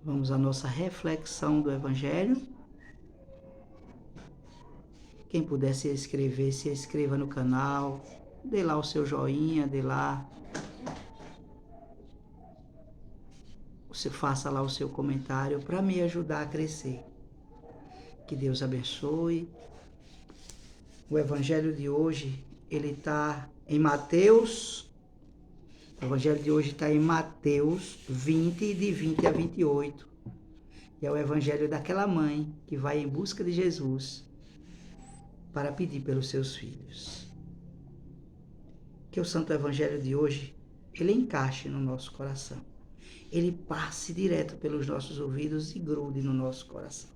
Vamos à nossa reflexão do Evangelho. Quem puder se inscreva no canal, dê lá o seu joinha, faça lá o seu comentário para me ajudar a crescer. Que Deus abençoe. O Evangelho de hoje, ele está em Mateus. O Evangelho de hoje está em Mateus 20, de 20 a 28. E é o Evangelho daquela mãe que vai em busca de Jesus para pedir pelos seus filhos. Que o Santo Evangelho de hoje, ele encaixe no nosso coração. Ele passe direto pelos nossos ouvidos e grude no nosso coração.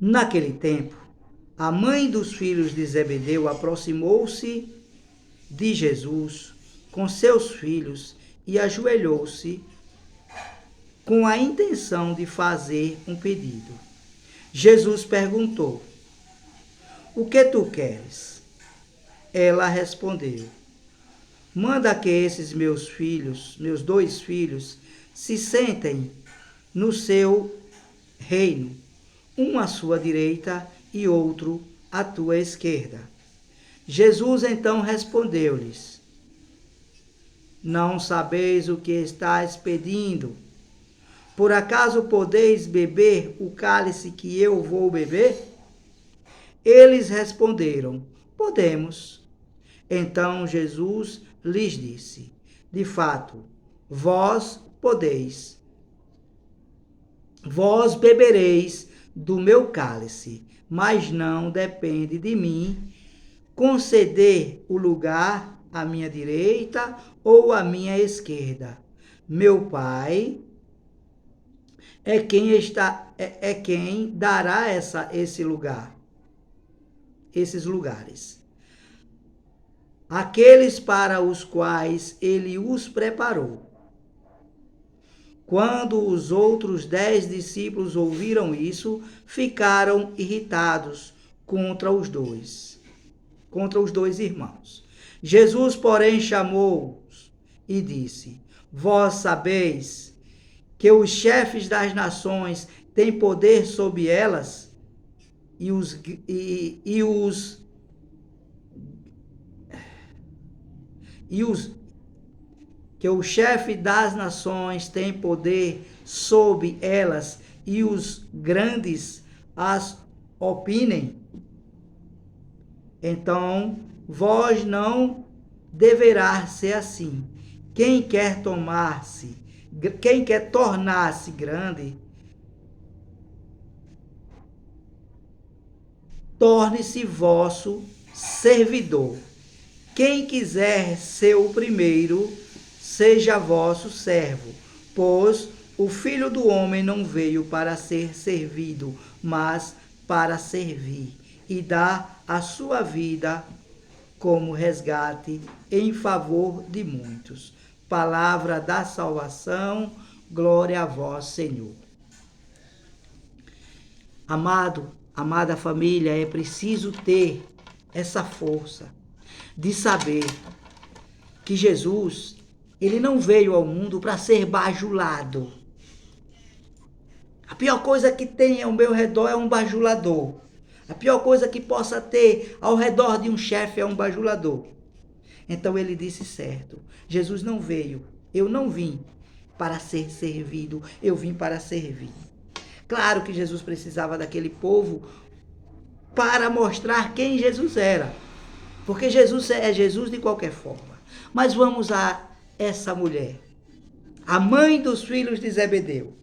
Naquele tempo, a mãe dos filhos de Zebedeu aproximou-se de Jesus com seus filhos e ajoelhou-se com a intenção de fazer um pedido. Jesus perguntou: "O que tu queres?" Ela respondeu: "Manda que esses meus dois filhos, se sentem no seu reino, um à sua direita e outro à tua esquerda." Jesus então respondeu-lhes: "Não sabeis o que estáis pedindo? Por acaso podeis beber o cálice que eu vou beber?" Eles responderam: "Podemos." Então Jesus lhes disse: "De fato, vós podeis. Vós bebereis do meu cálice, mas não depende de mim conceder o lugar à minha direita ou à minha esquerda. Meu Pai é quem dará esse lugar, esses lugares, aqueles para os quais ele os preparou." Quando os outros 10 discípulos ouviram isso, ficaram irritados contra os dois irmãos. Jesus, porém, chamou-os e disse: "Vós sabeis que os chefes das nações têm poder sobre elas, que o chefe das nações tem poder sobre elas e os grandes as opinem. Então, vós não deverá ser assim. Quem quer tornar-se grande, torne-se vosso servidor. Quem quiser ser o primeiro, seja vosso servo, pois o Filho do Homem não veio para ser servido, mas para servir e dar a sua vida como resgate em favor de muitos." Palavra da salvação, glória a vós, Senhor. Amada família, é preciso ter essa força de saber que Jesus, ele não veio ao mundo para ser bajulado. A pior coisa que tem ao meu redor é um bajulador. A pior coisa que possa ter ao redor de um chefe é um bajulador. Então ele disse certo. Jesus não veio, eu não vim para ser servido, eu vim para servir. Claro que Jesus precisava daquele povo para mostrar quem Jesus era. Porque Jesus é Jesus de qualquer forma. Mas vamos a essa mulher, a mãe dos filhos de Zebedeu.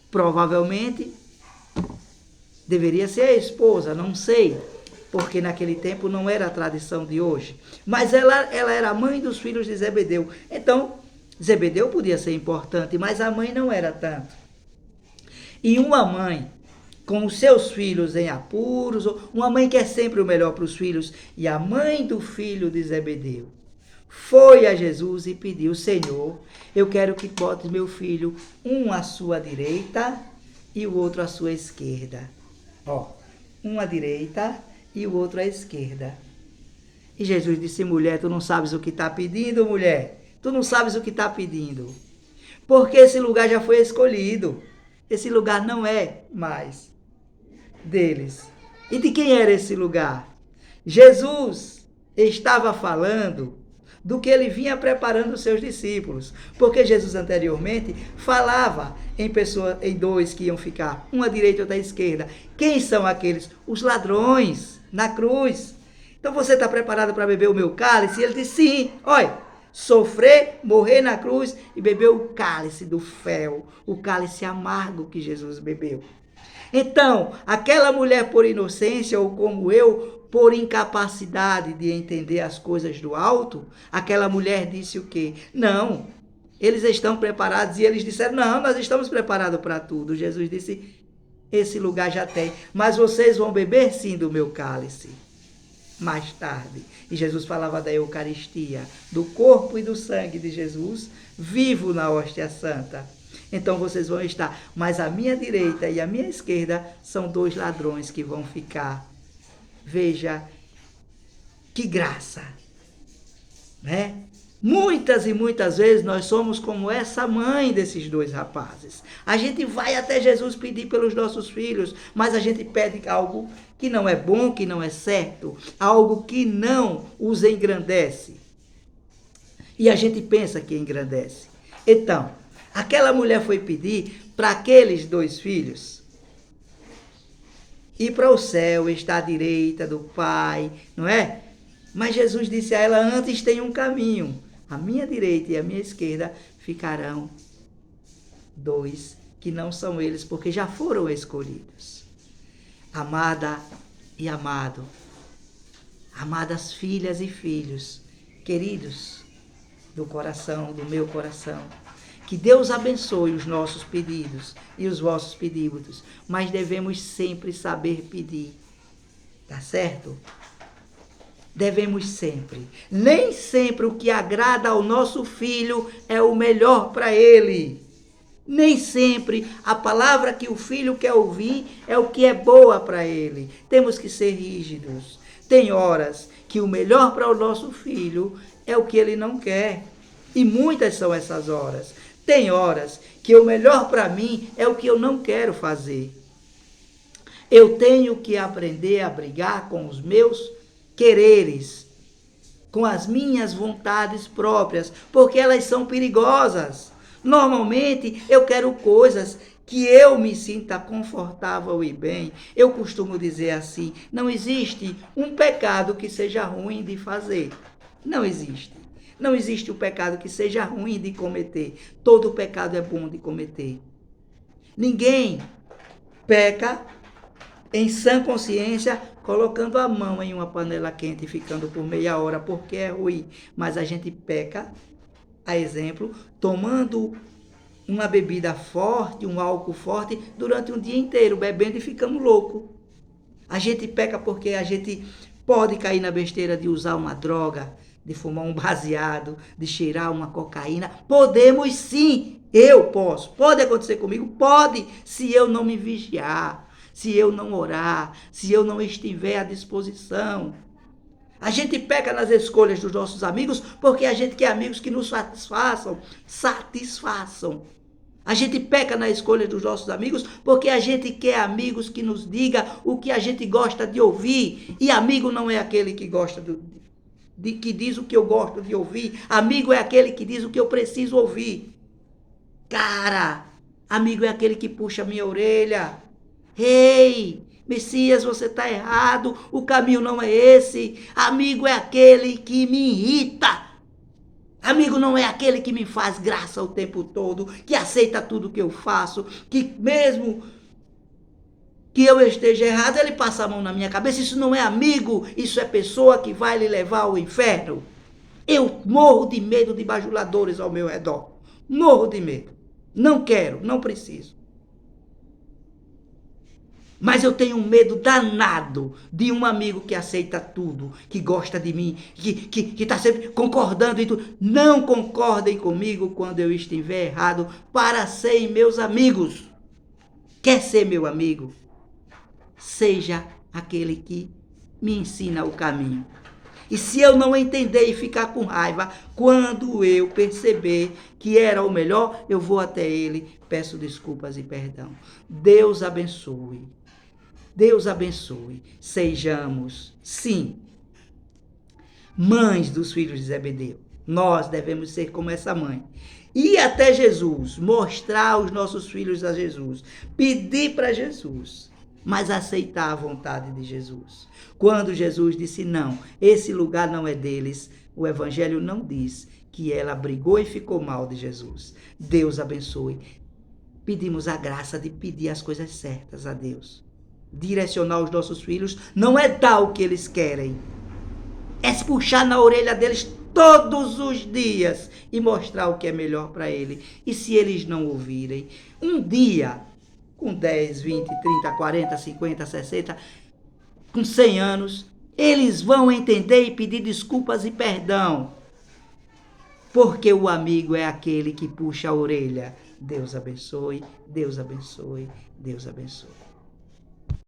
Provavelmente deveria ser a esposa, não sei, porque naquele tempo não era a tradição de hoje. Mas ela era a mãe dos filhos de Zebedeu. Então, Zebedeu podia ser importante, mas a mãe não era tanto. E uma mãe com os seus filhos em apuros, uma mãe quer sempre o melhor para os filhos, e a mãe do filho de Zebedeu foi a Jesus e pediu: "Senhor, eu quero que botes meu filho, um à sua direita e o outro à sua esquerda." Um à direita e o outro à esquerda. E Jesus disse: "Mulher, tu não sabes o que está pedindo, mulher? Tu não sabes o que está pedindo." porque esse lugar já foi escolhido. Esse lugar não é mais deles. E de quem era esse lugar? Jesus estava falando do que ele vinha preparando os seus discípulos, porque Jesus anteriormente falava em dois que iam ficar, um à direita e outro à esquerda. Quem são aqueles? Os ladrões na cruz. Então você está preparado para beber o meu cálice? E ele disse sim. Olha, sofrer, morrer na cruz e beber o cálice do fel, o cálice amargo que Jesus bebeu. Então, aquela mulher por inocência, ou como eu, por incapacidade de entender as coisas do alto, aquela mulher disse o quê? Não, eles estão preparados. E eles disseram, não, nós estamos preparados para tudo. Jesus disse, esse lugar já tem, mas vocês vão beber sim do meu cálice mais tarde. E Jesus falava da Eucaristia, do corpo e do sangue de Jesus, vivo na hóstia santa. Então vocês vão estar, mas a minha direita e a minha esquerda são dois ladrões que vão ficar. Veja que graça, né? Muitas e muitas vezes nós somos como essa mãe desses dois rapazes. A gente vai até Jesus pedir pelos nossos filhos, mas a gente pede algo que não é bom, que não é certo, algo que não os engrandece. E a gente pensa que engrandece. Então, aquela mulher foi pedir para aqueles dois filhos ir para o céu, estar à direita do Pai, não é? Mas Jesus disse a ela, antes tem um caminho. A minha direita e a minha esquerda ficarão dois que não são eles, porque já foram escolhidos. Amada e amado, amadas filhas e filhos, queridos do coração, do meu coração, que Deus abençoe os nossos pedidos e os vossos pedidos, mas devemos sempre saber pedir, tá certo? Devemos sempre. Nem sempre o que agrada ao nosso filho é o melhor para ele. Nem sempre a palavra que o filho quer ouvir é o que é boa para ele. Temos que ser rígidos. Tem horas que o melhor para o nosso filho é o que ele não quer. E muitas são essas horas. Tem horas que o melhor para mim é o que eu não quero fazer. Eu tenho que aprender a brigar com os meus quereres, com as minhas vontades próprias, porque elas são perigosas. Normalmente eu quero coisas que eu me sinta confortável e bem. Eu costumo dizer assim, não existe um pecado que seja ruim de fazer. Não existe. Não existe um pecado que seja ruim de cometer. Todo pecado é bom de cometer. Ninguém peca em sã consciência, colocando a mão em uma panela quente e ficando por meia hora, porque é ruim. Mas a gente peca, a exemplo, tomando uma bebida forte, um álcool forte, durante um dia inteiro, bebendo e ficando louco. A gente peca porque a gente pode cair na besteira de usar uma droga, de fumar um baseado, de cheirar uma cocaína. Podemos sim, eu posso. Pode acontecer comigo? Pode, se eu não me vigiar, se eu não orar, se eu não estiver à disposição. A gente peca nas escolhas dos nossos amigos porque a gente quer amigos que nos satisfaçam. A gente peca na escolha dos nossos amigos porque a gente quer amigos que nos digam o que a gente gosta de ouvir. E amigo não é aquele que gosta que diz o que eu gosto de ouvir. Amigo é aquele que diz o que eu preciso ouvir. Cara, amigo é aquele que puxa a minha orelha. Ei, Messias, você está errado, o caminho não é esse. Amigo é aquele que me irrita. Amigo não é aquele que me faz graça o tempo todo, que aceita tudo que eu faço, que mesmo que eu esteja errado, ele passa a mão na minha cabeça. Isso não é amigo, isso é pessoa que vai lhe levar ao inferno. Eu morro de medo de bajuladores ao meu redor. Morro de medo. Não quero, não preciso. Mas eu tenho um medo danado de um amigo que aceita tudo, que gosta de mim, que está sempre concordando em tudo. Não concordem comigo quando eu estiver errado para serem meus amigos. Quer ser meu amigo? Seja aquele que me ensina o caminho. E se eu não entender e ficar com raiva, quando eu perceber que era o melhor, eu vou até ele, peço desculpas e perdão. Deus abençoe. Deus abençoe. Sejamos, sim, mães dos filhos de Zebedeu. Nós devemos ser como essa mãe. Ir até Jesus, mostrar os nossos filhos a Jesus, pedir para Jesus, mas aceitar a vontade de Jesus. Quando Jesus disse não, esse lugar não é deles, o Evangelho não diz que ela brigou e ficou mal de Jesus. Deus abençoe. Pedimos a graça de pedir as coisas certas a Deus. Direcionar os nossos filhos não é dar o que eles querem, é puxar na orelha deles todos os dias e mostrar o que é melhor para ele. E se eles não ouvirem, um dia, com 10, 20, 30, 40, 50, 60, com 100 anos, eles vão entender e pedir desculpas e perdão. Porque o amigo é aquele que puxa a orelha. Deus abençoe, Deus abençoe, Deus abençoe.